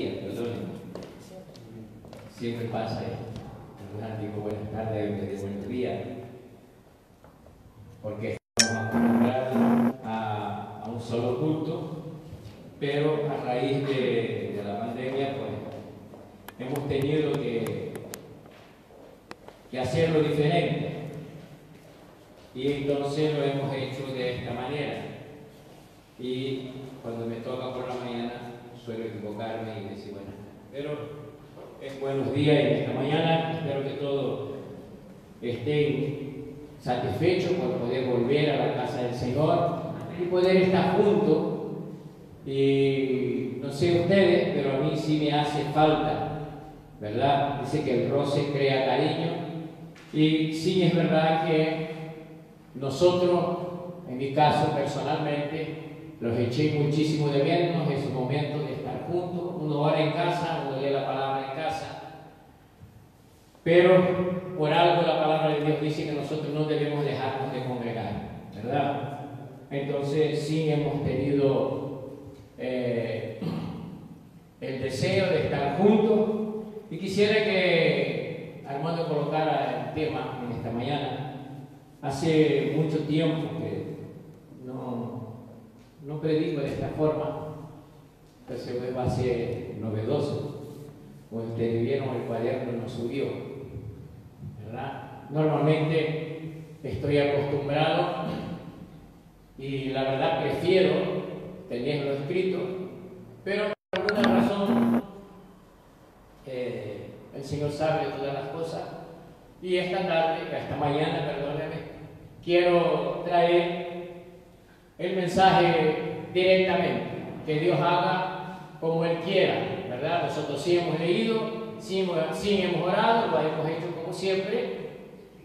días, perdón. Siempre pasa esto. Algunos digo buenas tardes en vez de buenos días, porque estamos acostumbrados a un solo culto, pero a raíz de la pandemia, pues hemos tenido que hacerlo diferente. Y entonces lo hemos hecho de esta manera. Y cuando me toca por la mañana, suelo equivocarme y decir, bueno, pero buenos días en esta mañana. Espero que todos estén satisfechos por poder volver a la casa del Señor y poder estar juntos. Y no sé ustedes, pero a mí sí me hace falta, ¿verdad? Dice que el roce crea cariño. Y sí es verdad que nosotros, en mi caso personalmente, los eché muchísimo de menos esos momentos de estar juntos. Uno ora en casa, uno lee la palabra en casa, pero por algo la palabra de Dios dice que nosotros no debemos dejarnos de congregar, ¿verdad? Entonces sí hemos tenido el deseo de estar juntos, y quisiera que Armando colocara el tema en esta mañana. Hace mucho tiempo que no predico de esta forma, entonces va a ser novedoso. Como ustedes vieron, el cuaderno no subió, ¿verdad? Normalmente estoy acostumbrado y la verdad prefiero tenerlo escrito, pero por alguna razón el Señor sabe de todas las cosas, y esta mañana, perdónenme, quiero traer el mensaje directamente, que Dios haga como Él quiera, ¿verdad? Nosotros sí hemos leído, sí hemos orado, lo hemos hecho como siempre,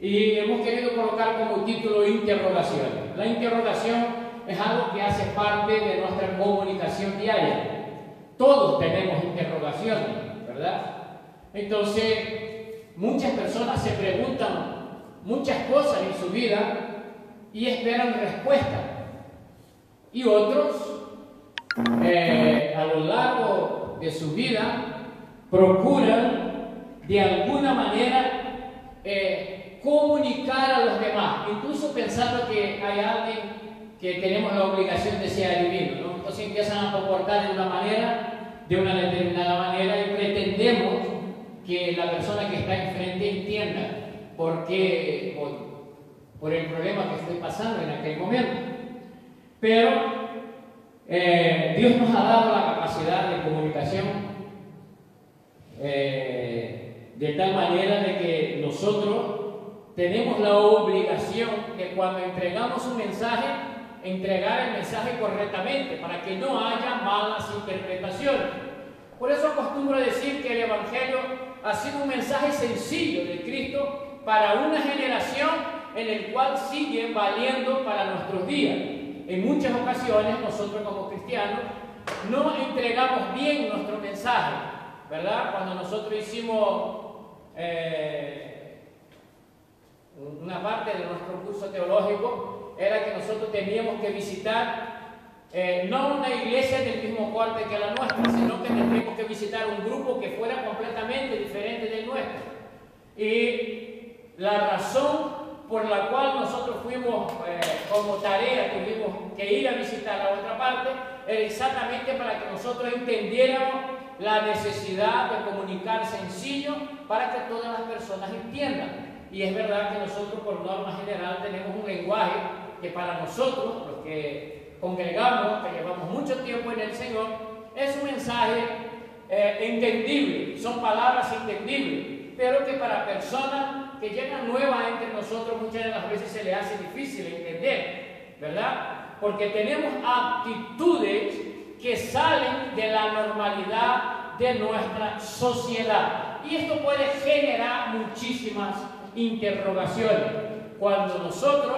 y hemos querido colocar como título interrogaciones. La interrogación es algo que hace parte de nuestra comunicación diaria. Todos tenemos interrogaciones, ¿verdad? Entonces, muchas personas se preguntan muchas cosas en su vida y esperan respuestas. Y otros, a lo largo de su vida, procuran de alguna manera comunicar a los demás, incluso pensando que hay alguien que tenemos la obligación de ser adivino, ¿no? Entonces empiezan a comportar de una determinada manera, y pretendemos que la persona que está enfrente entienda por qué, por el problema que estoy pasando en aquel momento. Pero Dios nos ha dado la capacidad de comunicación de tal manera de que nosotros tenemos la obligación de, cuando entregamos un mensaje, entregar el mensaje correctamente para que no haya malas interpretaciones. Por eso acostumbro decir que el Evangelio ha sido un mensaje sencillo de Cristo para una generación en el cual sigue valiendo para nuestros días. En muchas ocasiones nosotros como cristianos no entregamos bien nuestro mensaje, ¿verdad? Cuando nosotros hicimos una parte de nuestro curso teológico, era que nosotros teníamos que visitar no una iglesia del mismo corte que la nuestra, sino que tendríamos que visitar un grupo que fuera completamente diferente del nuestro. Y la razón por la cual nosotros fuimos como tarea, tuvimos que ir a visitar a otra parte, era exactamente para que nosotros entendiéramos la necesidad de comunicar sencillo para que todas las personas entiendan. Y es verdad que nosotros, por norma general, tenemos un lenguaje que para nosotros, los que congregamos, que llevamos mucho tiempo en el Señor, es un mensaje entendible, son palabras entendibles, pero que para personas que llegan nuevas entre nosotros muchas de las veces se les hace difícil entender, ¿verdad? Porque tenemos actitudes que salen de la normalidad de nuestra sociedad, y esto puede generar muchísimas interrogaciones. Cuando nosotros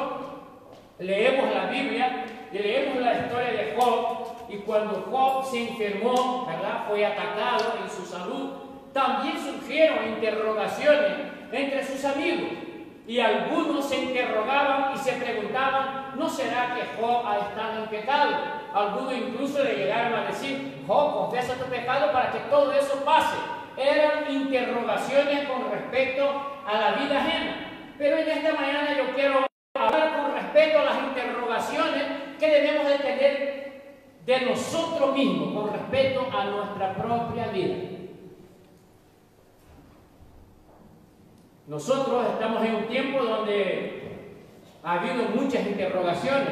leemos la Biblia y leemos la historia de Job, y cuando Job se enfermó, ¿verdad?, fue atacado en su salud, también surgieron interrogaciones entre sus amigos. Y algunos se interrogaban y se preguntaban, ¿no será que Job ha estado en pecado? Algunos incluso le llegaron a decir, Job, confiesa tu pecado para que todo eso pase. Eran interrogaciones con respecto a la vida ajena. Pero en esta mañana yo quiero hablar con respecto a las interrogaciones que debemos de tener de nosotros mismos con respecto a nuestra propia vida. Nosotros estamos en un tiempo donde ha habido muchas interrogaciones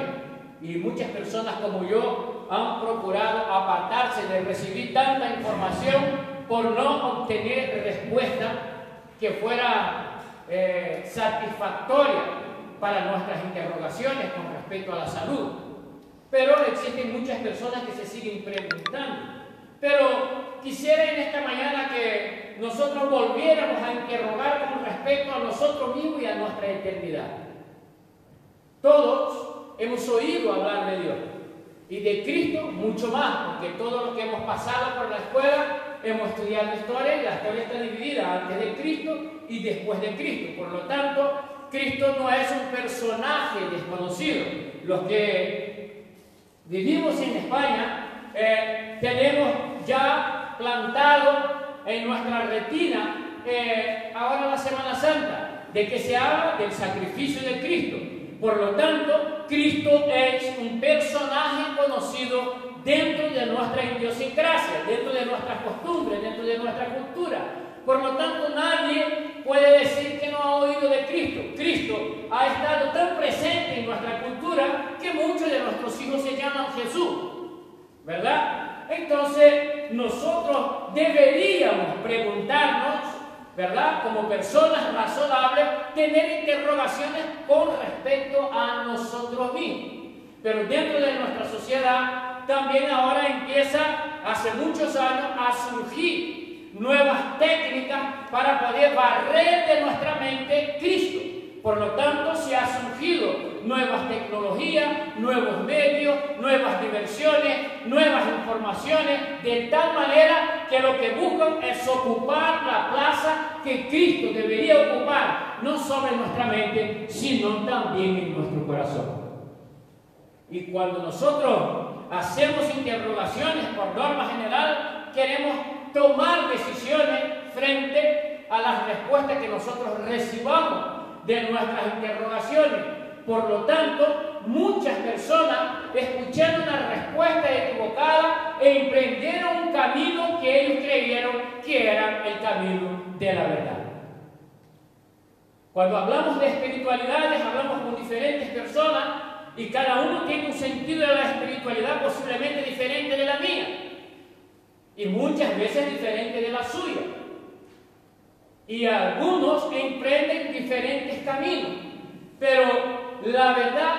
y muchas personas como yo han procurado apartarse de recibir tanta información por no obtener respuesta que fuera satisfactoria para nuestras interrogaciones con respecto a la salud. Pero existen muchas personas que se siguen preguntando. Pero quisiera en esta mañana que nosotros volviéramos a interrogar con respecto a nosotros mismos y a nuestra eternidad. Todos hemos oído hablar de Dios y de Cristo mucho más, porque todos los que hemos pasado por la escuela hemos estudiado historia y la historia está dividida antes de Cristo y después de Cristo. Por lo tanto, Cristo no es un personaje desconocido. Los que vivimos en España tenemos ya plantado en nuestra retina ahora la Semana Santa, de que se habla del sacrificio de Cristo. Por lo tanto, Cristo es un personaje conocido dentro de nuestra idiosincrasia, dentro de nuestras costumbres, dentro de nuestra cultura. Por lo tanto, nadie puede decir que no ha oído de Cristo. Cristo ha estado tan presente en nuestra cultura que muchos de nuestros hijos se llaman Jesús, ¿verdad? Entonces, nosotros deberíamos preguntarnos, ¿verdad? Como personas razonables, tener interrogaciones con respecto a nosotros mismos. Pero dentro de nuestra sociedad también ahora empieza, hace muchos años, a surgir nuevas técnicas para poder barrer de nuestra mente Cristo. Por lo tanto, se han surgido nuevas tecnologías, nuevos medios, nuevas diversiones, nuevas informaciones, de tal manera que lo que buscan es ocupar la plaza que Cristo debería ocupar, no solo en nuestra mente, sino también en nuestro corazón. Y cuando nosotros hacemos interrogaciones por norma general, queremos tomar decisiones frente a las respuestas que nosotros recibamos de nuestras interrogaciones. Por lo tanto, muchas personas escucharon una respuesta equivocada e emprendieron un camino que ellos creyeron que era el camino de la verdad. Cuando hablamos de espiritualidades, hablamos con diferentes personas y cada uno tiene un sentido de la espiritualidad posiblemente diferente de la mía y muchas veces diferente de la suya. Y algunos emprenden diferentes caminos, pero la verdad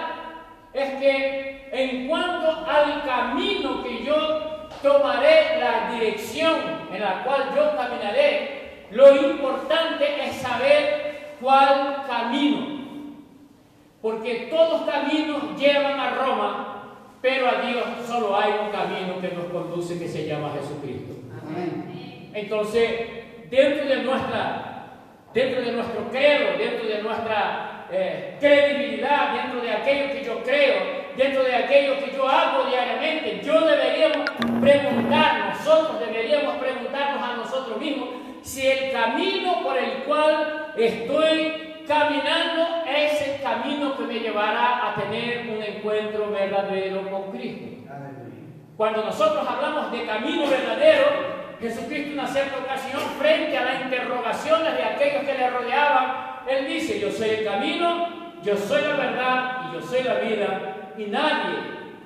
es que en cuanto al camino que yo tomaré, la dirección en la cual yo caminaré, lo importante es saber cuál camino. Porque todos caminos llevan a Roma, pero a Dios solo hay un camino que nos conduce, que se llama Jesucristo. Amén. Entonces, dentro de nuestro credo, dentro de nuestra credibilidad, dentro de aquello que yo creo, dentro de aquello que yo hago diariamente, nosotros deberíamos preguntarnos a nosotros mismos si el camino por el cual estoy caminando es el camino que me llevará a tener un encuentro verdadero con Cristo. Cuando nosotros hablamos de camino verdadero, Jesucristo en una cierta ocasión, frente a las interrogaciones de aquellos que le rodeaban, Él dice: yo soy el camino, yo soy la verdad y yo soy la vida, y nadie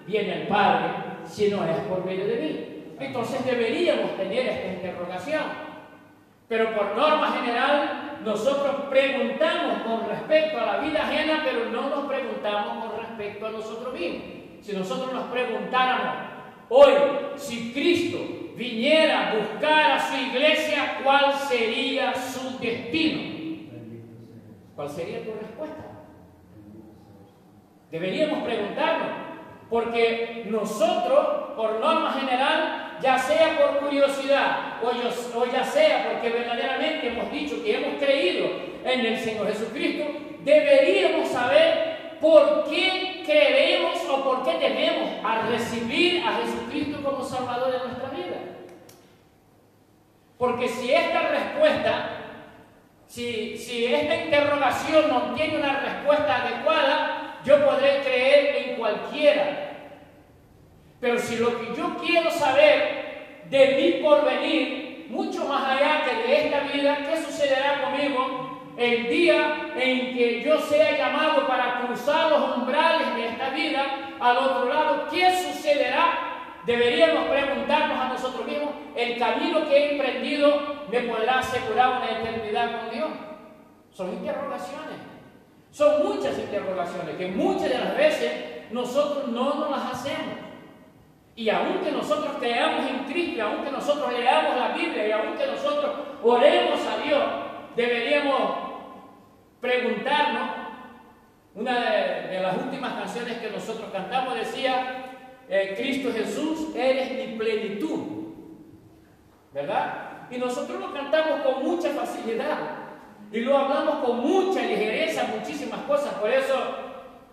viene al Padre si no es por medio de mí. Entonces deberíamos tener esta interrogación. Pero por norma general, nosotros preguntamos con respecto a la vida ajena, pero no nos preguntamos con respecto a nosotros mismos. Si nosotros nos preguntáramos hoy, si Cristo viniera a buscar a su iglesia, ¿cuál sería su destino? ¿Cuál sería tu respuesta? Deberíamos preguntarnos, porque nosotros, por norma general, ya sea por curiosidad o ya sea porque verdaderamente hemos dicho que hemos creído en el Señor Jesucristo, deberíamos saber por qué creemos o por qué debemos a recibir a Jesucristo como Salvador de nuestra vida. Porque si esta respuesta, si esta interrogación no tiene una respuesta adecuada, yo podré creer en cualquiera. Pero si lo que yo quiero saber de mi porvenir, mucho más allá que de esta vida, ¿qué sucederá conmigo el día en que yo sea llamado para cruzar los umbrales de esta vida al otro lado? ¿Qué sucederá? Deberíamos preguntarnos a nosotros mismos, ¿el camino que he emprendido me podrá asegurar una eternidad con Dios? Son interrogaciones. Son muchas interrogaciones que muchas de las veces nosotros no nos las hacemos. Y aunque nosotros creamos en Cristo, y aunque nosotros leamos la Biblia, y aunque nosotros oremos a Dios, deberíamos preguntarnos. Una de las últimas canciones que nosotros cantamos decía, Cristo Jesús, eres mi plenitud, ¿verdad? Y nosotros lo cantamos con mucha facilidad y lo hablamos con mucha ligereza, muchísimas cosas. Por eso,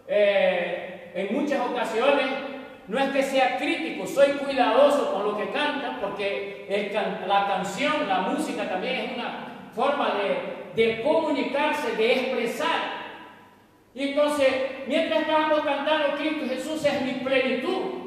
en muchas ocasiones, no es que sea crítico, soy cuidadoso con lo que cantan, porque la canción, la música también es una forma de comunicarse, de expresar. Y entonces, mientras estábamos cantando Cristo Jesús es mi plenitud,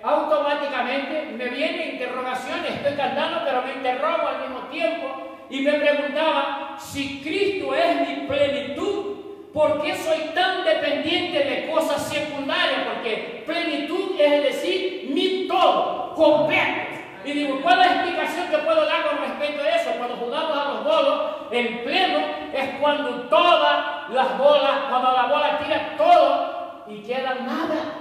automáticamente me vienen interrogaciones. Estoy cantando, pero me interrogo al mismo tiempo y me preguntaba, si Cristo es mi plenitud, ¿por qué soy tan dependiente de cosas secundarias? Porque plenitud es decir, mi todo, completo. Y digo, ¿cuál es la explicación que puedo dar con respecto a eso? Cuando jugamos a los bolos, el pleno es cuando todas las bolas, cuando la bola tira todo y queda nada.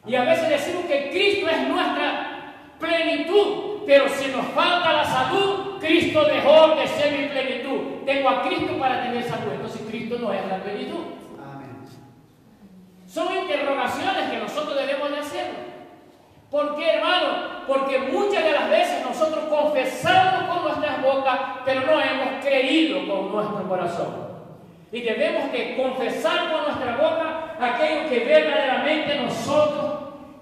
Y a veces decimos que Cristo es nuestra plenitud, pero si nos falta la salud, Cristo dejó de ser mi plenitud. Tengo a Cristo para tener salud, entonces Cristo no es la plenitud. Amén. Son interrogaciones que nosotros debemos de hacer. ¿Por qué, hermano? Porque muchas de las veces nosotros confesamos con nuestras bocas, pero no hemos creído con nuestro corazón. Y debemos de confesar con nuestra boca aquello que verdaderamente nosotros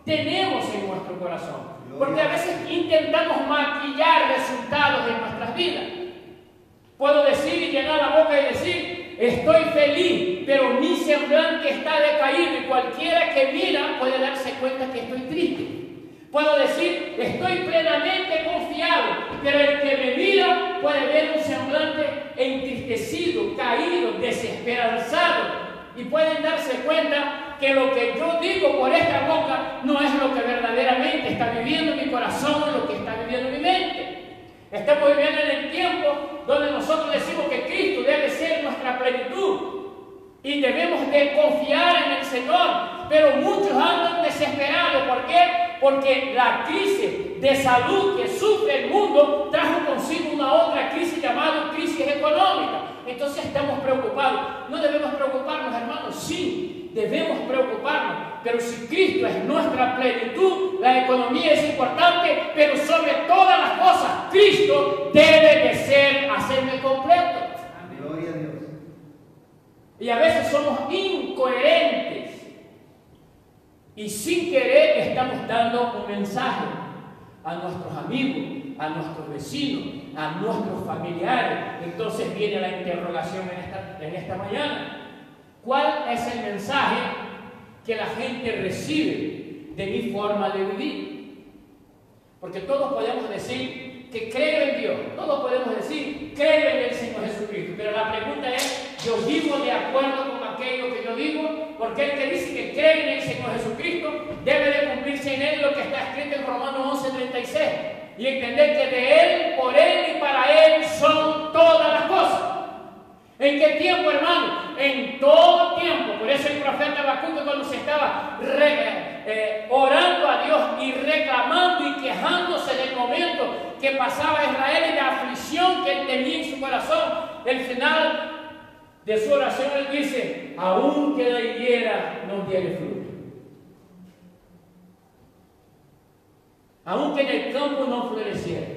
tenemos en nuestro corazón. Porque a veces intentamos maquillar resultados de nuestras vidas. Puedo decir y llenar la boca y decir, estoy feliz, pero mi semblante está decaído y cualquiera que mira puede darse cuenta que estoy triste. Puedo decir, estoy plenamente confiado, pero el que me mira puede ver un semblante entristecido, caído, desesperanzado. Y pueden darse cuenta que lo que yo digo por esta boca no es lo que verdaderamente está viviendo mi corazón, lo que está viviendo mi mente. Estamos viviendo en el tiempo donde nosotros decimos que Cristo debe ser nuestra plenitud y debemos de confiar en el Señor, pero muchos andan desesperados. ¿Por qué? Porque la crisis de salud que sufre el mundo trajo consigo una otra crisis llamada crisis económica. Entonces estamos preocupados. No debemos preocuparnos, hermanos. Sí, debemos preocuparnos. Pero si Cristo es nuestra plenitud, la economía es importante, pero sobre todas las cosas, Cristo debe de hacerme completo. Gloria a Dios. Y a veces somos incoherentes. Y sin querer estamos dando un mensaje a nuestros amigos, a nuestros vecinos, a nuestros familiares. Entonces viene la interrogación en esta mañana. ¿Cuál es el mensaje que la gente recibe de mi forma de vivir? Porque todos podemos decir que creo en Dios. Todos podemos decir creo en el Señor Jesucristo. Pero la pregunta es, ¿yo vivo de acuerdo con aquello que yo digo? Porque el que dice que cree en el Señor Jesucristo debe de cumplirse en él lo que está escrito en Romanos 11:36 y entender que de él, por él y para él son todas las cosas. ¿En qué tiempo, hermano? En todo tiempo. Por eso el profeta Habacuc, cuando se estaba orando a Dios y reclamando y quejándose del momento que pasaba Israel y la aflicción que él tenía en su corazón, el final de su oración él dice, aunque la higuera no diere fruto, aunque en el campo no floreciera,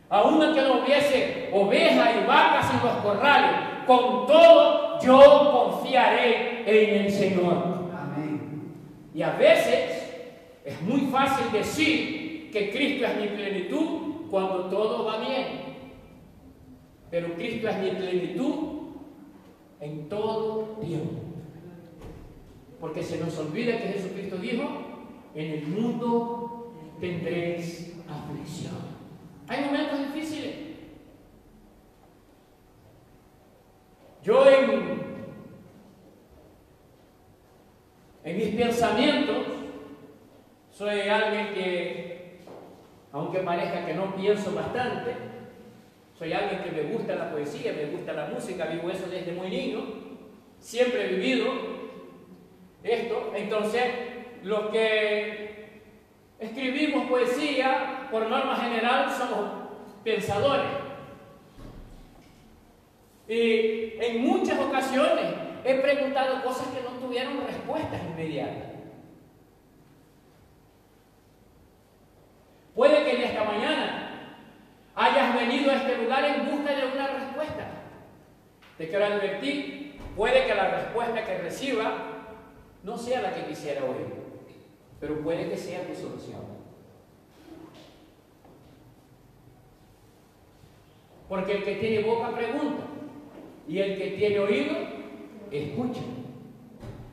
aunque no hubiese ovejas y vacas en los corrales, con todo yo confiaré en el Señor. Amén. Y a veces es muy fácil decir que Cristo es mi plenitud cuando todo va bien. Pero Cristo es mi plenitud en todo tiempo. Porque se nos olvida que Jesucristo dijo, en el mundo tendréis aflicción. Hay momentos difíciles. Yo en mis pensamientos soy alguien que, aunque parezca que no pienso bastante, soy alguien que me gusta la poesía, me gusta la música, vivo eso desde muy niño, siempre he vivido esto. Entonces, los que escribimos poesía, por norma general, somos pensadores. Y en muchas ocasiones he preguntado cosas que no tuvieron respuestas inmediatas. Puede que en esta mañana hayas venido a este lugar en busca de una respuesta. Te quiero advertir, puede que la respuesta que reciba no sea la que quisiera oír, pero puede que sea tu solución. Porque el que tiene boca pregunta y el que tiene oído escucha.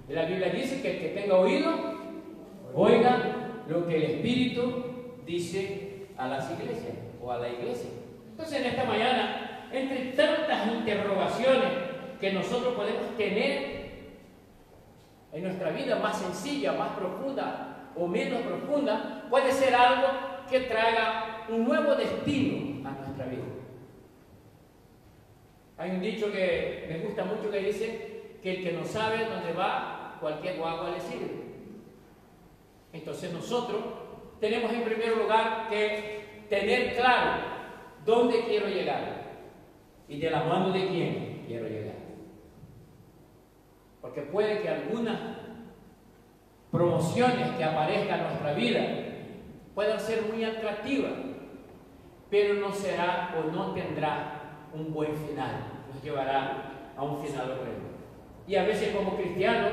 La Biblia dice que el que tenga oído oiga lo que el Espíritu dice a las iglesias o a la iglesia. Entonces, en esta mañana, entre tantas interrogaciones que nosotros podemos tener en nuestra vida, más sencilla, más profunda o menos profunda, puede ser algo que traiga un nuevo destino a nuestra vida. Hay un dicho que me gusta mucho que dice que el que no sabe dónde va, cualquier guagua le sirve. Entonces nosotros tenemos en primer lugar que tener claro dónde quiero llegar y de la mano de quién quiero llegar. Porque puede que algunas promociones que aparezcan en nuestra vida puedan ser muy atractivas, pero no será o no tendrá un buen final, nos llevará a un final horrendo. Y a veces como cristianos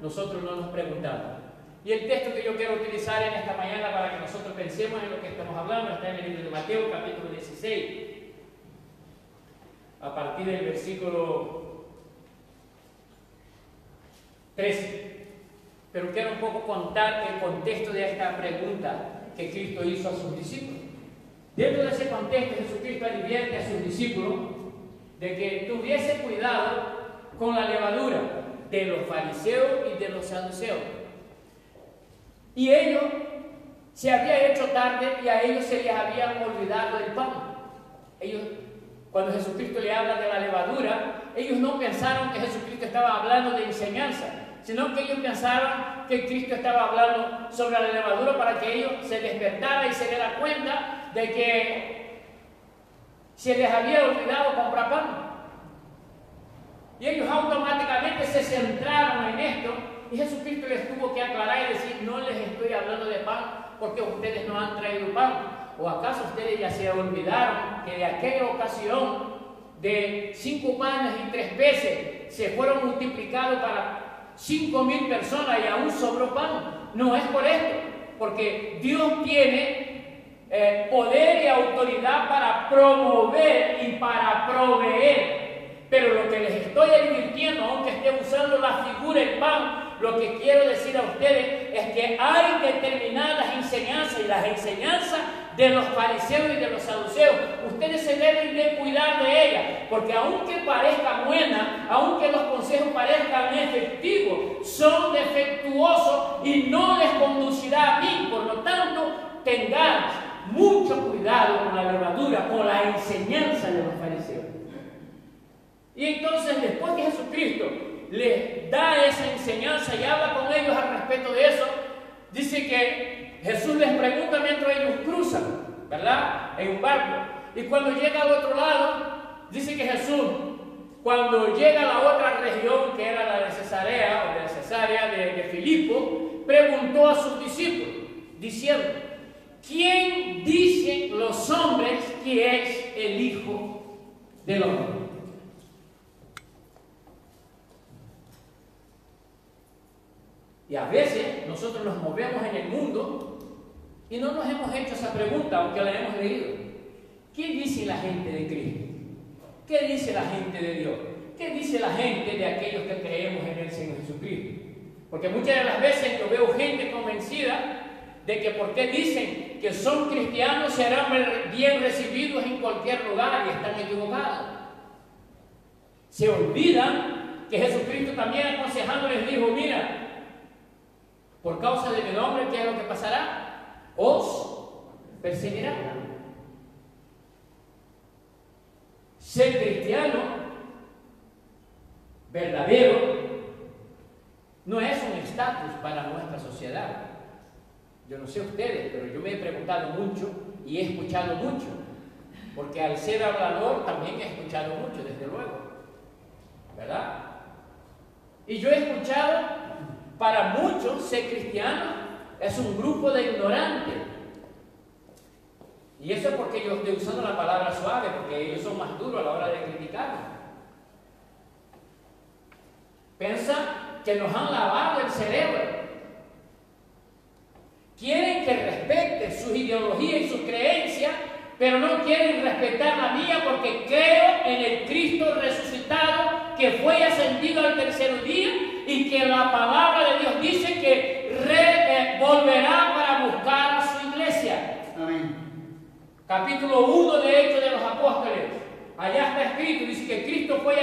nosotros no nos preguntamos. Y el texto que yo quiero utilizar en esta mañana para que nosotros pensemos en lo que estamos hablando está en el libro de Mateo, capítulo 16, a partir del versículo 13. Pero quiero un poco contar el contexto de esta pregunta que Cristo hizo a sus discípulos. Dentro de ese contexto, Jesucristo advierte a sus discípulos de que tuviese cuidado con la levadura de los fariseos y de los saduceos. Y ellos se había hecho tarde y a ellos se les había olvidado el pan. Ellos, cuando Jesucristo le habla de la levadura, ellos no pensaron que Jesucristo estaba hablando de enseñanza, sino que ellos pensaban que Cristo estaba hablando sobre la levadura para que ellos se despertaran y se dieran cuenta de que se les había olvidado comprar pan. Y ellos automáticamente se centraron en esto y Jesucristo les tuvo que aclarar y decir, no les estoy hablando de pan porque ustedes no han traído pan. ¿O acaso ustedes ya se olvidaron que de aquella ocasión de 5 panes y 3 peces se fueron multiplicados para 5,000 personas y aún sobró pan? No es por esto, porque Dios tiene poder y autoridad para promover y para proveer. Pero lo que les estoy advirtiendo, aunque esté usando la figura del pan, lo que quiero decir a ustedes es que hay determinadas enseñanzas y las enseñanzas de los fariseos y de los saduceos, ustedes se deben de cuidar de ellas, porque aunque parezca buena, aunque los consejos parezcan efectivos, son defectuosos y no les conducirá a mí. Por lo tanto, tengan mucho cuidado con la levadura, con la enseñanza de los fariseos. Y entonces, después que Jesucristo les da esa enseñanza y habla con ellos al respecto de eso, dice que Jesús les pregunta mientras ellos cruzan, ¿verdad?, en un barco. Y cuando llega al otro lado, dice que Jesús, cuando llega a la otra región, que era la de Cesarea, o de Cesarea de Filipo, preguntó a sus discípulos, diciendo, ¿quién dicen los hombres que es el Hijo del Hombre? Y a veces nosotros nos movemos en el mundo y no nos hemos hecho esa pregunta, aunque la hemos leído. ¿Qué dice la gente de Cristo? ¿Qué dice la gente de Dios? ¿Qué dice la gente de aquellos que creemos en el Señor Jesucristo? Porque muchas de las veces yo veo gente convencida de que porque dicen que son cristianos serán bien recibidos en cualquier lugar, y están equivocados. Se olvidan que Jesucristo también aconsejando les dijo: mira, por causa de mi nombre, ¿qué es lo que pasará? Os perseguirán. Ser cristiano verdadero no es un estatus para nuestra sociedad. Yo no sé ustedes, pero yo me he preguntado mucho y he escuchado mucho, porque al ser hablador también he escuchado mucho, desde luego, ¿verdad? Y yo he escuchado, para muchos ser cristiano es un grupo de ignorantes. Y eso es porque yo estoy usando la palabra suave, porque ellos son más duros a la hora de criticarnos. Piensa que nos han lavado el cerebro. Quieren que respete sus ideologías y sus creencias, pero no quieren respetar la mía, porque creo en el Cristo resucitado que fue ascendido al tercer día y que la palabra de Dios dice que volverá para buscar a su iglesia. Amén. Capítulo 1 de Hechos de los Apóstoles. Allá está escrito, dice que Cristo fue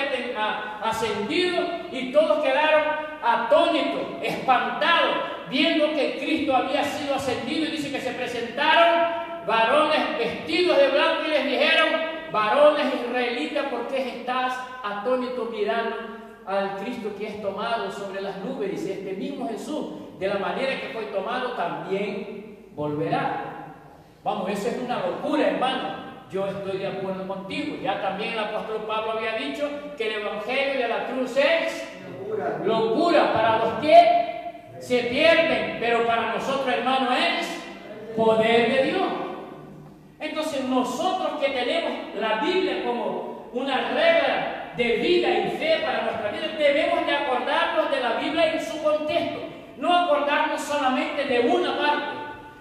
ascendido y todos quedaron atónitos, espantados, viendo que Cristo había sido ascendido, y dice que se presentaron varones vestidos de blanco y les dijeron: varones israelitas, ¿por qué estás atónitos mirando al Cristo que es tomado sobre las nubes? Dice: este mismo Jesús, de la manera que fue tomado, también volverá. Vamos, eso es una locura, hermano. Yo estoy de acuerdo contigo. Ya también el apóstol Pablo había dicho que el evangelio de la cruz es locura para los que se pierden, pero para nosotros, hermano, es poder de Dios. Entonces, nosotros que tenemos la Biblia como una regla de vida y fe para nuestra vida, debemos de acordarnos de la Biblia en su contexto, no acordarnos solamente de una parte.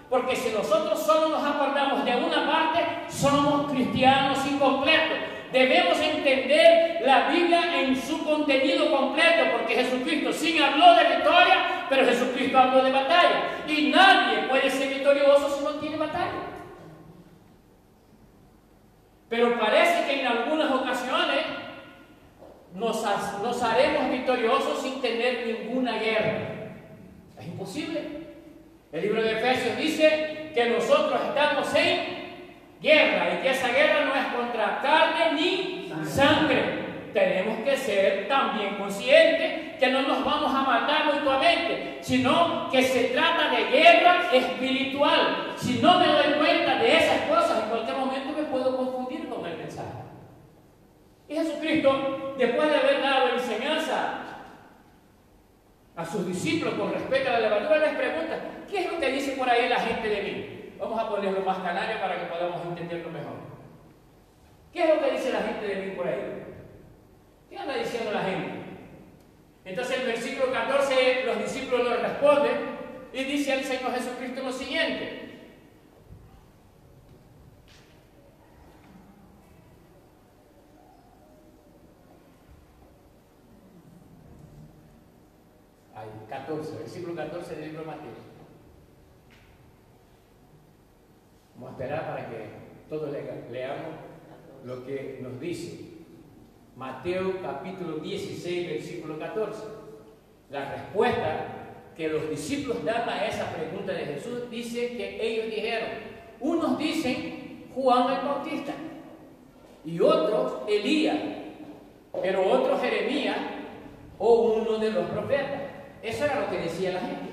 Porque si nosotros solo nos acordamos de una parte, somos cristianos incompletos. Debemos entender la Biblia en su contenido completo, porque Jesucristo sí habló de victoria, pero Jesucristo habló de batalla. Y nadie puede ser victorioso si no tiene batalla. Pero parece que en algunas ocasiones nos haremos victoriosos sin tener ninguna guerra. Es imposible. El libro de Efesios dice que nosotros estamos en guerra y que esa guerra no es contra carne ni sangre. Tenemos que ser también conscientes que no nos vamos a matar mutuamente, sino que se trata de guerra espiritual. Si no me doy cuenta de esas cosas, en cualquier momento me puedo confundir con el mensaje. Y Jesucristo, después de haber dado enseñanza a sus discípulos con respecto a la levadura, les pregunta: ¿qué es lo que dice por ahí la gente de mí? Vamos a ponerlo más canario para que podamos entenderlo mejor. ¿Qué es lo que dice la gente de mí por ahí? ¿Qué anda diciendo la gente? Entonces el versículo 14, los discípulos le responden y dice el Señor Jesucristo lo siguiente: versículo 14 del libro de Mateo. Vamos a esperar para que todos leamos lo que nos dice Mateo capítulo 16, versículo 14. La respuesta que los discípulos dan a esa pregunta de Jesús dice que ellos dijeron: unos dicen Juan el Bautista, y otros Elías, pero otros Jeremías o uno de los profetas. Eso era lo que decía la gente.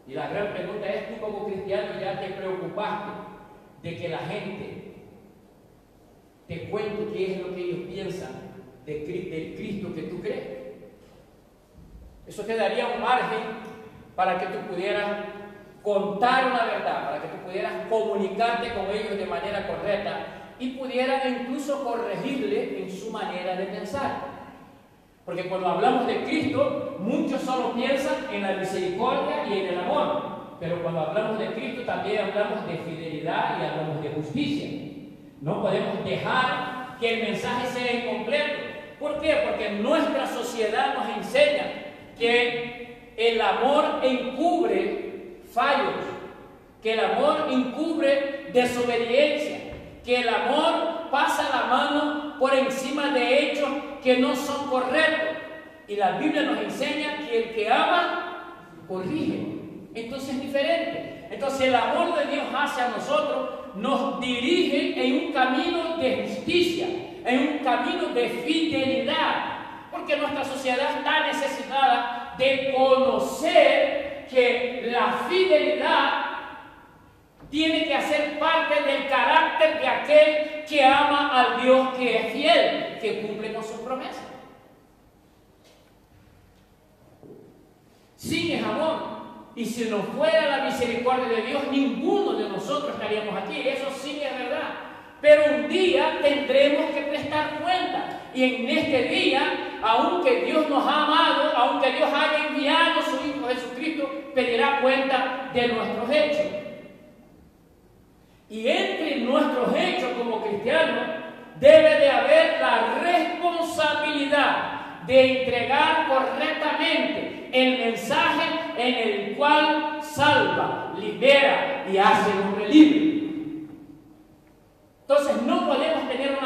Y la gran pregunta es: tú como cristiano ya te preocupaste de que la gente te cuente qué es lo que ellos piensan del Cristo que tú crees. Eso te daría un margen para que tú pudieras contar una verdad, para que tú pudieras comunicarte con ellos de manera correcta y pudieras incluso corregirle en su manera de pensar. Porque cuando hablamos de Cristo, muchos solo piensan en la misericordia y en el amor. Pero cuando hablamos de Cristo también hablamos de fidelidad y hablamos de justicia. No podemos dejar que el mensaje sea incompleto. ¿Por qué? Porque nuestra sociedad nos enseña que el amor encubre fallos, que el amor encubre desobediencia, que el amor pasa la mano por encima de hechos que no son correctos. Y la Biblia nos enseña que el que ama, corrige. Entonces es diferente. Entonces el amor de Dios hacia nosotros nos dirige en un camino de justicia, en un camino de fidelidad. Porque nuestra sociedad está necesitada de conocer que la fidelidad tiene que hacer parte del carácter de aquel que ama al Dios que es fiel, que cumple con sus promesas. Sin es amor. Y si no fuera la misericordia de Dios, ninguno de nosotros estaríamos aquí. Eso sí es verdad. Pero un día tendremos que prestar cuenta. Y en este día, aunque Dios nos ha amado, aunque Dios haya enviado a su Hijo Jesucristo, pedirá cuenta de nuestros hechos. Y entre nuestros hechos como cristianos, debe de haber la responsabilidad de entregar correctamente el mensaje en el cual salva, libera y hace hombre libre. Entonces no podemos tener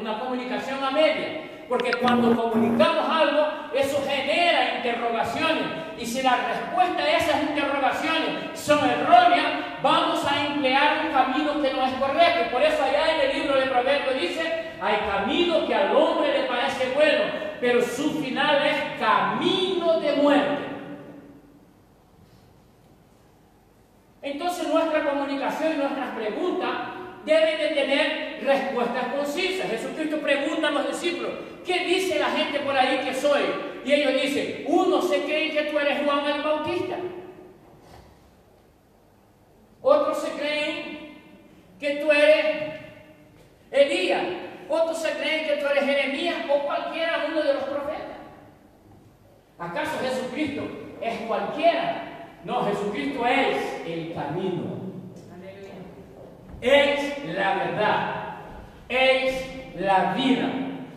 una comunicación a media, porque cuando comunicamos algo, eso genera interrogaciones. Y si la respuesta a esas interrogaciones son erróneas, vamos a emplear un camino que no es correcto. Y por eso allá en el libro de Proverbios dice, hay camino que al hombre le parece bueno, pero su final es camino de muerte. Entonces nuestra comunicación y nuestras preguntas deben de tener respuestas concisas. Jesucristo pregunta a los discípulos, ¿qué dice la gente por ahí que soy? Y ellos dicen, unos se creen que tú eres Juan el Bautista. Otros se creen que tú eres Elías. Otros se creen que tú eres Jeremías o cualquiera uno de los profetas. ¿Acaso Jesucristo es cualquiera? No, Jesucristo es el camino. Es la verdad. Es la vida.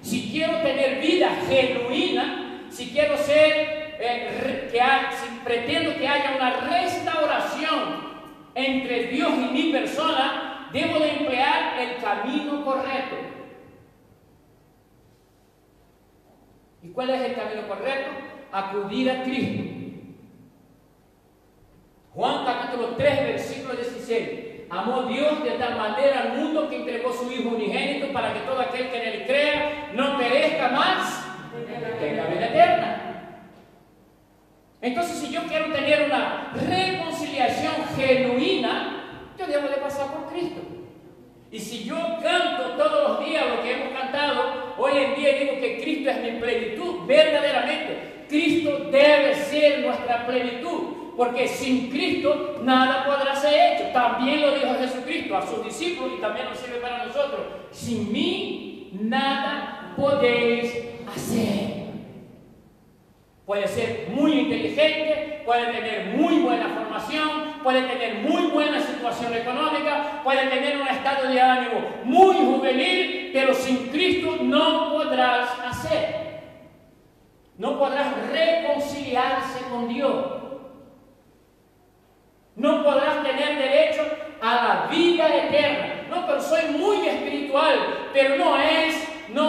Si quiero tener vida genuina, si quiero ser, si pretendo que haya una restauración entre Dios y mi persona, debo de emplear el camino correcto. ¿Y cuál es el camino correcto? Acudir a Cristo. Juan capítulo 3, versículo 16. Amó Dios de tal manera al mundo que entregó su Hijo unigénito para que todo aquel que en él crea no perezca más, tenga vida eterna. Entonces, si yo quiero tener una reconciliación genuina, yo debo de pasar por Cristo. Y si yo canto todos los días lo que hemos cantado, hoy en día digo que Cristo es mi plenitud, verdaderamente. Cristo debe ser nuestra plenitud. Porque sin Cristo nada podrá ser hecho. También lo dijo Jesucristo a sus discípulos y también nos sirve para nosotros. Sin mí nada podéis hacer. Puede ser muy inteligente, puede tener muy buena formación, puede tener muy buena situación económica, puede tener un estado de ánimo muy juvenil, pero sin Cristo no podrás hacer. No podrás reconciliarse con Dios. No podrás tener derecho a la vida eterna. No, pero soy muy espiritual, pero no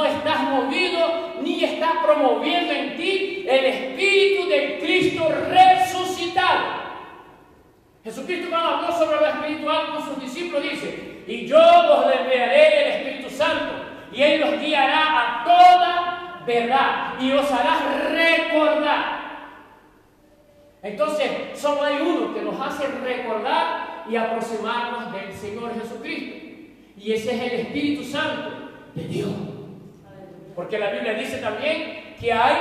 estás movido ni estás promoviendo en ti el Espíritu del Cristo resucitado. Jesucristo, cuando habló sobre lo espiritual con sus discípulos, dice, y yo os enviaré el Espíritu Santo, y Él los guiará a toda verdad, y os hará recordar. Entonces, solo hay uno que nos hace recordar y aproximarnos del Señor Jesucristo. Y ese es el Espíritu Santo de Dios. Porque la Biblia dice también que hay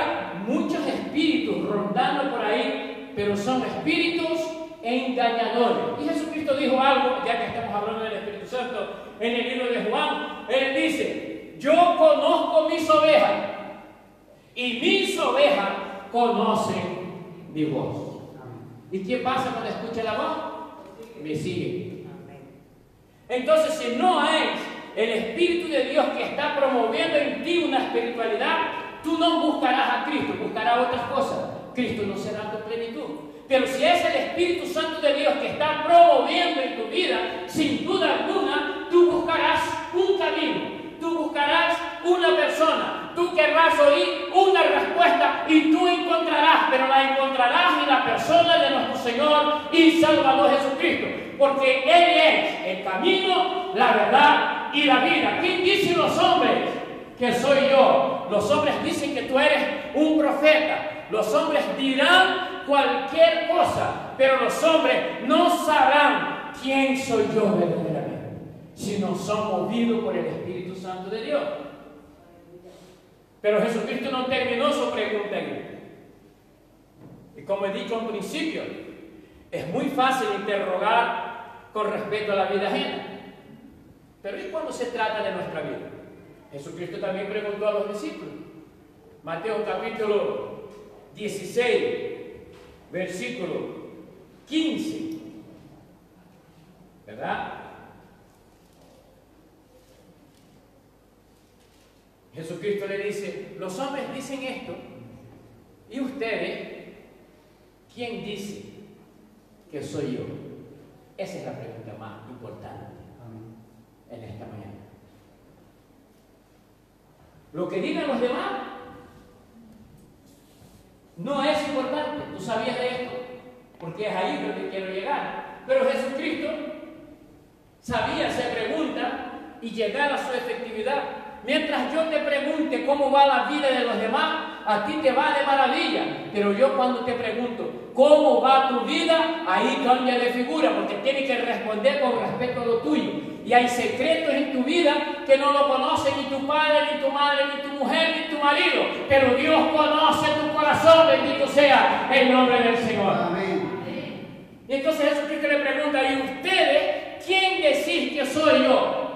muchos espíritus rondando por ahí, pero son espíritus engañadores. Y Jesucristo dijo algo, ya que estamos hablando del Espíritu Santo, en el libro de Juan. Él dice, yo conozco mis ovejas y mis ovejas conocen mi voz. ¿Y qué pasa cuando escucha la voz? Me sigue. Entonces, si no hay el Espíritu de Dios que está promoviendo en ti una espiritualidad, tú no buscarás a Cristo, buscarás otras cosas. Cristo no será tu plenitud. Pero si es el Espíritu Santo de Dios que está promoviendo en tu vida, sin duda alguna, tú buscarás un camino, tú buscarás una persona, tú querrás oír una respuesta y tú encontrarás, pero la encontrarás en la persona de nuestro Señor y Salvador Jesucristo, porque Él es el camino, la verdad y la vida. ¿Quién dicen los hombres que soy yo? Los hombres dicen que tú eres un profeta. Los hombres dirán cualquier cosa, pero los hombres no sabrán quién soy yo verdaderamente, sino son movidos por el Espíritu Santo de Dios. Pero Jesucristo no terminó su pregunta ahí. Y como he dicho al principio, es muy fácil interrogar con respecto a la vida ajena. Pero ¿y cuando se trata de nuestra vida? Jesucristo también preguntó a los discípulos. Mateo capítulo 16, versículo 15. ¿Verdad? Jesucristo le dice, los hombres dicen esto, y ustedes, ¿quién dice que soy yo? Esa es la pregunta más importante en esta mañana. Lo que digan los demás no es importante. Tú sabías de esto, porque es ahí donde quiero llegar. Pero Jesucristo sabía hacer preguntas y llegar a su efectividad. Mientras yo te pregunte cómo va la vida de los demás, a ti te va de maravilla. Pero yo cuando te pregunto cómo va tu vida, ahí cambia de figura, porque tienes que responder con respecto a lo tuyo. Y hay secretos en tu vida que no lo conoce ni tu padre, ni tu madre, ni tu mujer, ni tu marido. Pero Dios conoce tu corazón, bendito sea el nombre del Señor. Amén. Y entonces Jesucristo le pregunta, ¿y ustedes quién decís que soy yo?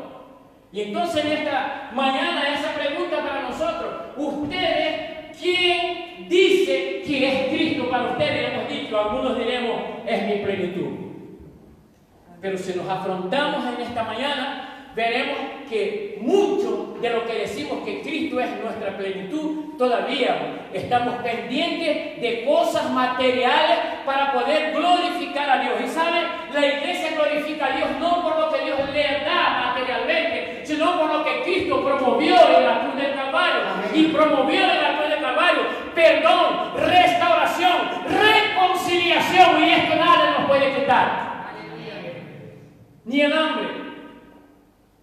Y entonces en esta mañana esa pregunta para nosotros, ¿ustedes quién dice que es Cristo para ustedes? Hemos dicho, algunos diremos, es mi plenitud. Pero si nos afrontamos en esta mañana, veremos que mucho de lo que decimos que Cristo es nuestra plenitud, todavía estamos pendientes de cosas materiales para poder glorificar a Dios. Y ¿saben? La iglesia glorifica a Dios no por lo que Dios le da materialmente, sino por lo que Cristo promovió en la cruz del Calvario. Y promovió en la cruz del Calvario perdón, restauración, reconciliación, y esto nada nos puede quitar. Ni el hambre,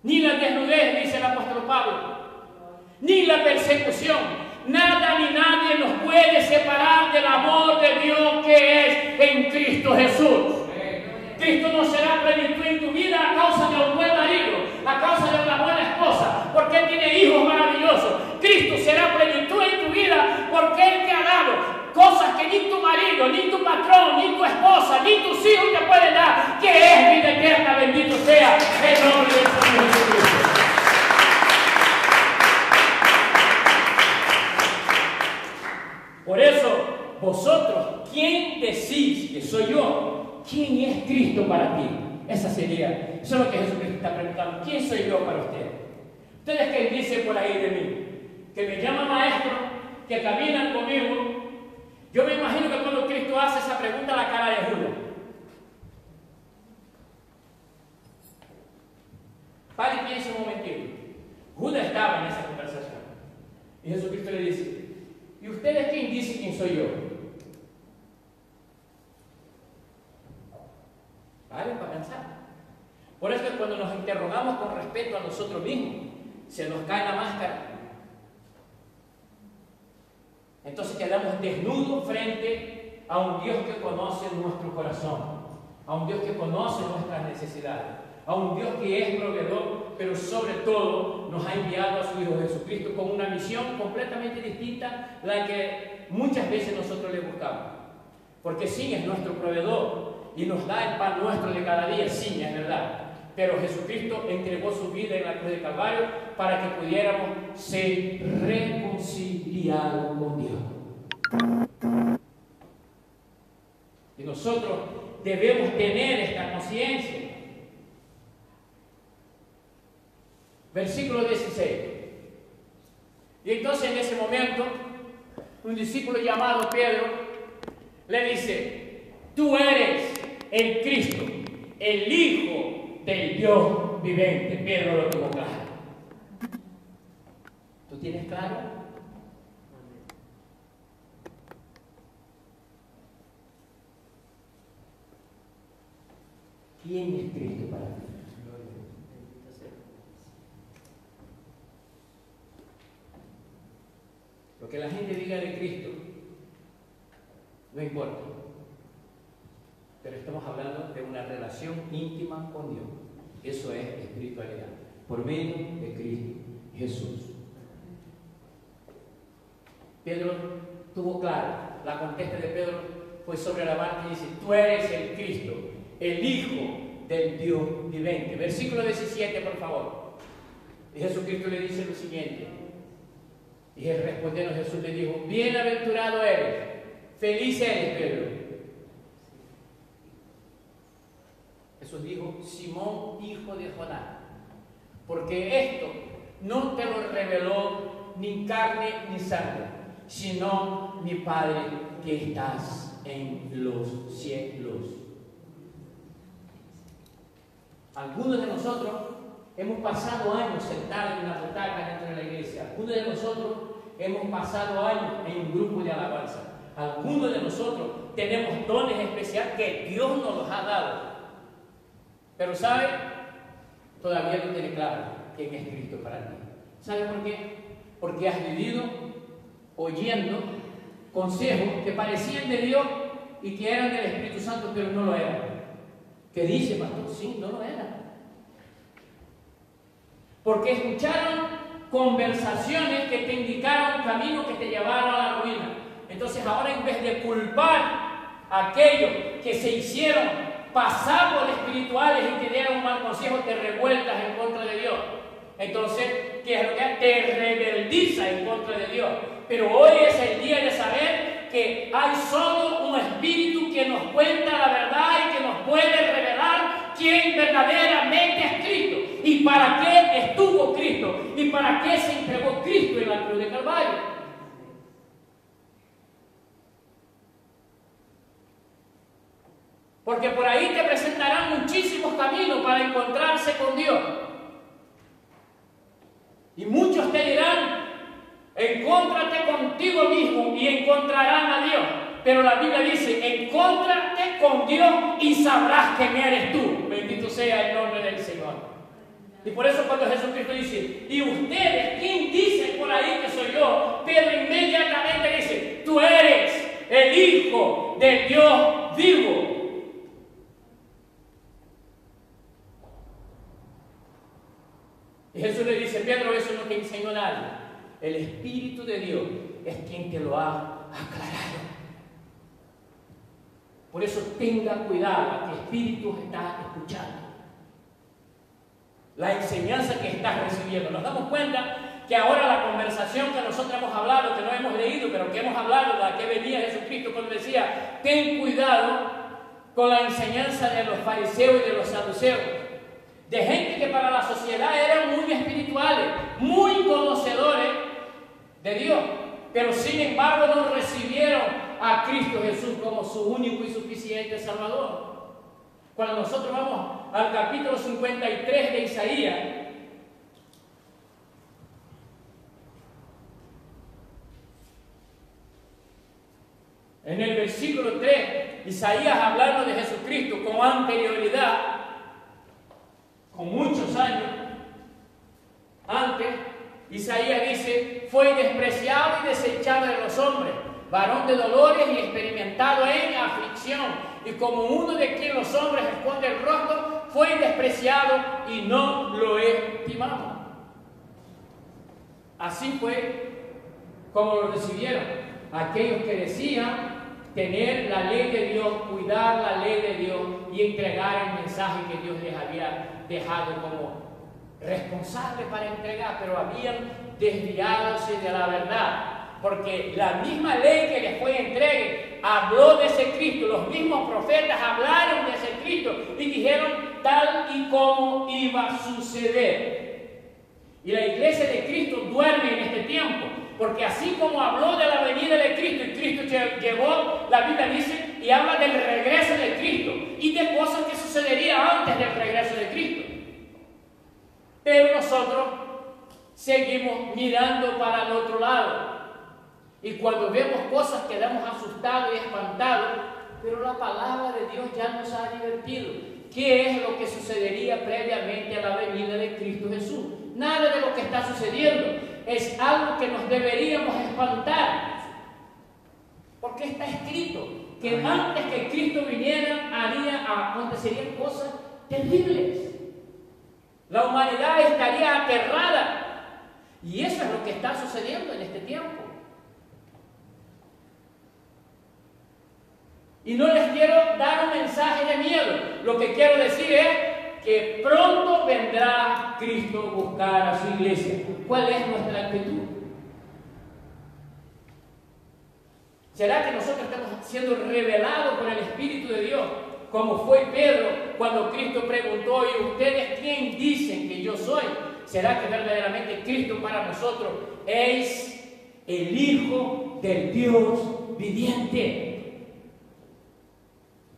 ni la desnudez, dice el apóstol Pablo, ni la persecución, nada ni nadie nos puede separar del amor de Dios que es en Cristo Jesús. Cristo no será plenitud en tu vida a causa de un buen marido, a causa de una buena esposa, porque Él tiene hijos maravillosos. Cristo será plenitud en tu vida porque Él te ha dado cosas que ni tu marido, ni tu patrón, ni tu esposa, ni tus hijos te pueden dar, que es vida eterna, bendito sea el nombre del Señor Jesucristo. Por eso, vosotros, ¿quién decís que soy yo? ¿Quién es Cristo para ti? Eso es lo que Jesucristo está preguntando. ¿Quién soy yo para ustedes? ¿Ustedes qué dicen por ahí de mí? Que me llaman maestro, que caminan conmigo. Yo me imagino que cuando Cristo hace esa pregunta, la cara de Judas. Pare y piense un momentito. Judas estaba en esa conversación. Y Jesucristo le dice, ¿y ustedes quién dicen quién soy yo? Paren para pensar. Por eso es que cuando nos interrogamos con respecto a nosotros mismos, se nos cae la máscara. Entonces quedamos desnudos frente a un Dios que conoce nuestro corazón, a un Dios que conoce nuestras necesidades, a un Dios que es proveedor, pero sobre todo nos ha enviado a su Hijo Jesucristo con una misión completamente distinta a la que muchas veces nosotros le buscamos. Porque sí, es nuestro proveedor y nos da el pan nuestro de cada día, sí, es verdad. pero Jesucristo entregó su vida en la cruz de Calvario para que pudiéramos ser reconciliados con Dios. Y nosotros debemos tener esta conciencia. Versículo 16. Y entonces en ese momento, un discípulo llamado Pedro le dice: tú eres el Cristo, el Hijo del Dios viviente. Pedro lo tuvo claro. ¿Tú tienes claro? ¿Quién es Cristo para ti? Lo que la gente diga de Cristo no importa, pero estamos hablando de una relación íntima con Dios. Eso es espiritualidad, por medio de Cristo Jesús. Pedro tuvo claro, la contesta de Pedro fue sobre la barca y dice: tú eres el Cristo, el Hijo del Dios viviente. Versículo 17, por favor. Y Jesucristo le dice lo siguiente. Y él respondiendo, Jesús le dijo: bienaventurado eres, feliz eres, Pedro. Jesús dijo: Simón, hijo de Jonás, porque esto no te lo reveló ni carne ni sangre, sino mi Padre que estás en los cielos. Algunos de nosotros hemos pasado años sentados en una butaca dentro de la iglesia. Algunos de nosotros hemos pasado años en un grupo de alabanza. Algunos de nosotros tenemos dones especiales que Dios nos los ha dado. Pero ¿sabe? Todavía no tiene claro quién es Cristo para ti. ¿Sabe por qué? Porque has vivido oyendo consejos que parecían de Dios y que eran del Espíritu Santo, pero no lo eran. ¿Qué dice, pastor? Sí, no lo eran. Porque escucharon conversaciones que te indicaron caminos que te llevaron a la ruina. Entonces ahora, en vez de culpar a aquellos que se hicieron pasar por espirituales y te dieron un mal consejo, te revueltas en contra de Dios. Entonces, ¿qué es lo que hace? Te rebeldizas en contra de Dios. Pero hoy es el día de saber que hay solo un espíritu que nos cuenta la verdad y que nos puede revelar quién verdaderamente es Cristo y para qué estuvo Cristo y para qué se entregó Cristo en la cruz de Calvario. Porque por ahí te presentarán muchísimos caminos para encontrarse con Dios. Y muchos te dirán: encóntrate contigo mismo y encontrarán a Dios. Pero la Biblia dice: encóntrate con Dios y sabrás quién eres tú. Bendito sea el nombre del Señor. Y por eso cuando Jesucristo dice: ¿y ustedes quién dicen por ahí que soy yo? Pedro inmediatamente dice: tú eres el Hijo del Dios vivo. Y Jesús le dice: Pedro, eso no te enseñó nadie. El Espíritu de Dios es quien te lo ha aclarado. Por eso tenga cuidado a qué espíritu estás escuchando. La enseñanza que estás recibiendo. Nos damos cuenta que ahora la conversación que nosotros hemos hablado, que no hemos leído, pero que hemos hablado, la que venía Jesucristo cuando decía: ten cuidado con la enseñanza de los fariseos y de los saduceos. De gente que para la sociedad eran muy espirituales, muy conocedores de Dios, pero sin embargo no recibieron a Cristo Jesús como su único y suficiente Salvador. Cuando nosotros vamos al capítulo 53 de Isaías, en el versículo 3, Isaías hablando de Jesucristo con anterioridad, con muchos años antes, Isaías dice: fue despreciado y desechado de los hombres, varón de dolores y experimentado en aflicción, y como uno de quien los hombres esconden el rostro, fue despreciado y no lo estimamos. Así fue como lo recibieron aquellos que decían tener la ley de Dios, cuidar la ley de Dios y entregar el mensaje que Dios les había dejado como responsable para entregar, pero habían desviadose de la verdad, porque la misma ley que les fue entregue habló de ese Cristo, los mismos profetas hablaron de ese Cristo y dijeron tal y como iba a suceder. Y la iglesia de Cristo duerme en este tiempo, porque así como habló de la venida de Cristo, y Cristo llegó, la Biblia dice, y habla del regreso de Cristo y de cosas que sucederían antes del regreso de Cristo. Pero nosotros seguimos mirando para el otro lado. Y cuando vemos cosas quedamos asustados y espantados, pero la palabra de Dios ya nos ha divertido. ¿Qué es lo que sucedería previamente a la venida de Cristo Jesús? Nada de lo que está sucediendo es algo que nos deberíamos espantar, porque está escrito que antes que Cristo viniera acontecerían cosas terribles. La humanidad estaría aterrada, y eso es lo que está sucediendo en este tiempo. Y no les quiero dar un mensaje de miedo. Lo que quiero decir es que pronto vendrá Cristo a buscar a su iglesia. ¿Cuál es nuestra actitud? ¿Será que nosotros estamos siendo revelados por el Espíritu de Dios? Como fue Pedro cuando Cristo preguntó: ¿y ustedes quién dicen que yo soy? ¿Será que verdaderamente Cristo para nosotros es el Hijo del Dios viviente?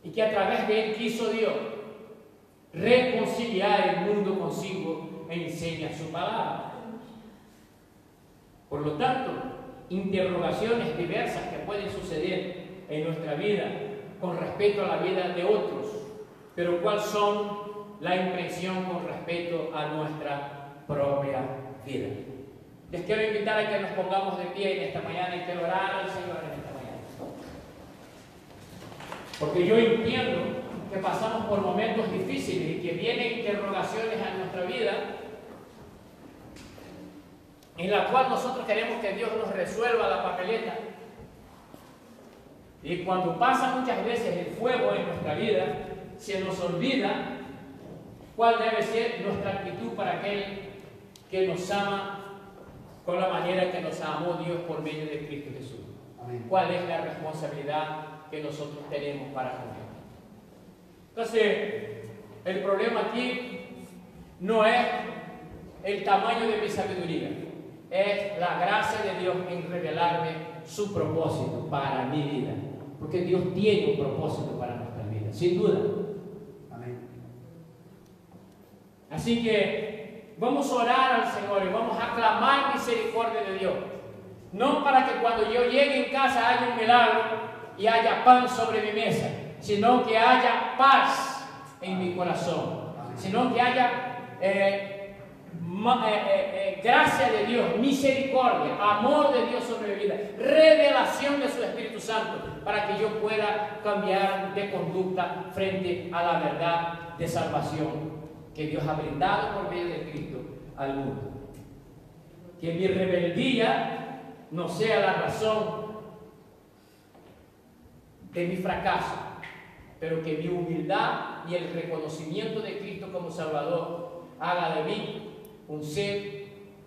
Y que a través de Él quiso Dios reconciliar el mundo consigo e enseña su palabra. Por lo tanto, interrogaciones diversas que pueden suceder en nuestra vida con respecto a la vida de otros, pero ¿cuáles son la impresión con respecto a nuestra propia vida? Les quiero invitar a que nos pongamos de pie en esta mañana y quiero orar al Señor en esta mañana. Porque yo entiendo que pasamos por momentos difíciles y que vienen interrogaciones a nuestra vida en la cual nosotros queremos que Dios nos resuelva la papeleta. Y cuando pasa muchas veces el fuego en nuestra vida, se nos olvida cuál debe ser nuestra actitud para aquel que nos ama con la manera que nos amó Dios por medio de Cristo Jesús. Amén. ¿Cuál es la responsabilidad que nosotros tenemos para con Él? Entonces, el problema aquí no es el tamaño de mi sabiduría, es la gracia de Dios en revelarme su propósito para mi vida. Porque Dios tiene un propósito para nuestra vida, sin duda. Amén. Así que vamos a orar al Señor y vamos a clamar misericordia de Dios. No para que cuando yo llegue en casa haya un milagro y haya pan sobre mi mesa, sino que haya paz en mi corazón, sino que haya gracia de Dios, misericordia, amor de Dios sobre mi vida, revelación de su Espíritu Santo, para que yo pueda cambiar de conducta frente a la verdad de salvación que Dios ha brindado por medio de Cristo al mundo. Que mi rebeldía no sea la razón de mi fracaso, pero que mi humildad y el reconocimiento de Cristo como Salvador haga de mí un ser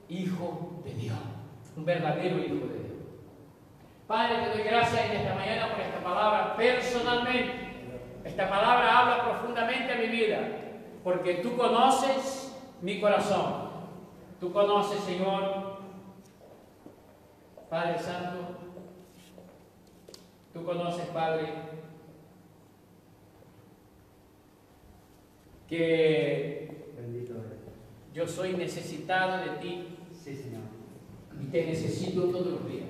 hijo de Dios, un verdadero hijo de Dios. Padre, te doy gracias en esta mañana por esta palabra personalmente. Esta palabra habla profundamente a mi vida, porque tú conoces mi corazón. Tú conoces, Señor, Padre Santo, tú conoces, Padre, que bendito eres. Yo soy necesitado de ti. Sí, Señor. Y te necesito todos los días.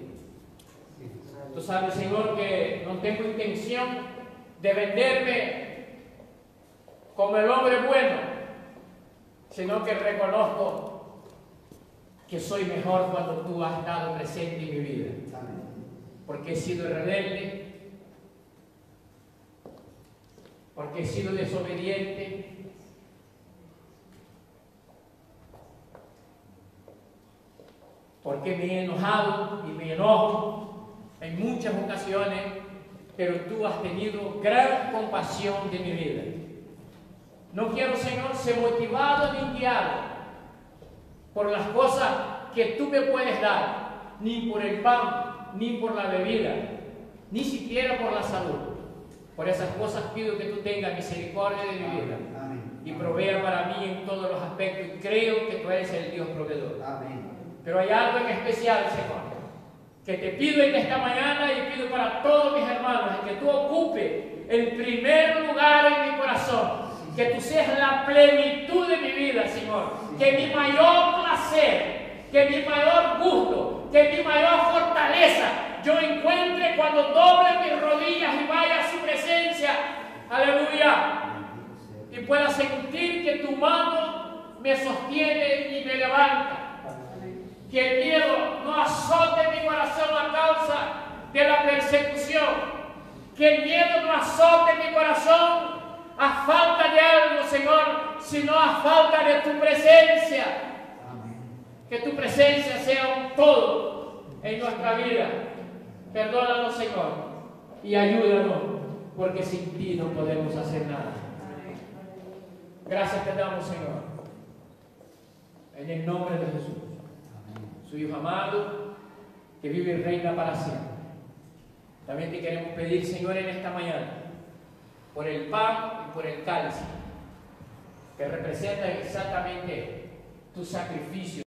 Sí. Tú sabes, Señor, que no tengo intención de venderme como el hombre bueno, sino que reconozco que soy mejor cuando tú has estado presente en mi vida. Amén. Porque he sido rebelde, porque he sido desobediente, porque me he enojado y me enojo en muchas ocasiones, pero tú has tenido gran compasión de mi vida. No quiero, Señor, ser motivado ni guiado por las cosas que tú me puedes dar, ni por el pan, ni por la bebida, ni siquiera por la salud. Por esas cosas pido que tú tengas misericordia de mi vida y provea para mí en todos los aspectos. Y creo que tú eres el Dios proveedor. Pero hay algo en especial, Señor, que te pido en esta mañana y pido para todos mis hermanos, que tú ocupes el primer lugar en mi corazón, que tú seas la plenitud de mi vida, Señor, que mi mayor placer, que mi mayor gusto, que mi mayor fortaleza yo encuentre cuando doble mis rodillas y vaya a su presencia, aleluya, y pueda sentir que tu mano me sostiene y me levanta. Que el miedo no azote mi corazón a causa de la persecución. Que el miedo no azote mi corazón a falta de algo, Señor, sino a falta de tu presencia. Que tu presencia sea un todo en nuestra vida. Perdónanos, Señor, y ayúdanos, porque sin ti no podemos hacer nada. Gracias te damos, Señor, en el nombre de Jesús, su Hijo amado, que vive y reina para siempre. También te queremos pedir, Señor, en esta mañana, por el pan y por el cáliz, que representan exactamente tu sacrificio.